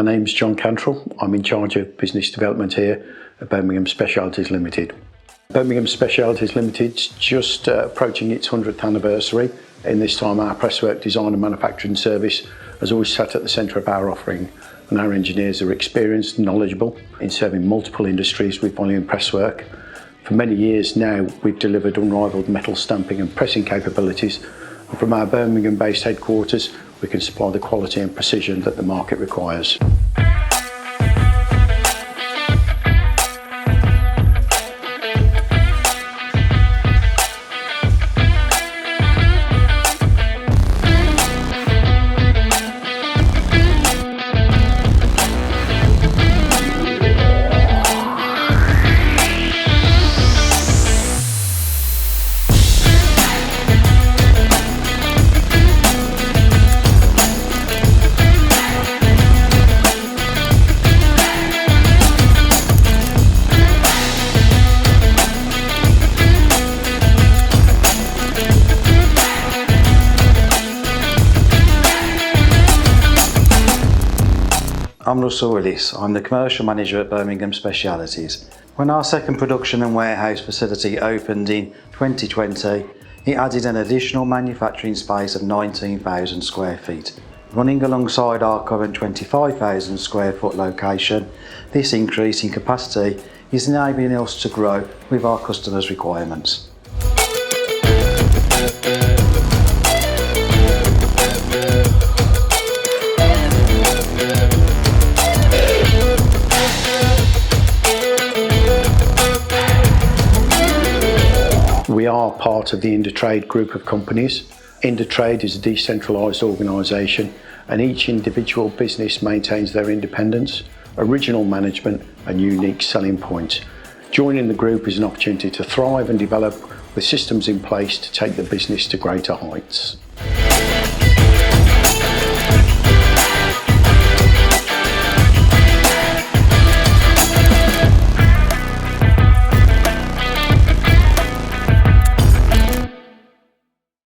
My name's John Cantrell. I'm in charge of business development here at Birmingham Specialties Limited. Birmingham Specialties Limited's just approaching its 100th anniversary. In this time, our presswork design and manufacturing service has always sat at the centre of our offering, and our engineers are experienced and knowledgeable in serving multiple industries with volume presswork. For many years now, we've delivered unrivalled metal stamping and pressing capabilities, and from our Birmingham-based headquarters, we can supply the quality and precision that the market requires. I'm Russell Willis. I'm the Commercial Manager at Birmingham Specialties. When our second production and warehouse facility opened in 2020, it added an additional manufacturing space of 19,000 square feet. Running alongside our current 25,000 square foot location, this increase in capacity is enabling us to grow with our customers' requirements. We are part of the Intertrade group of companies. Intertrade is a decentralised organisation, and each individual business maintains their independence, original management and unique selling points. Joining the group is an opportunity to thrive and develop with systems in place to take the business to greater heights.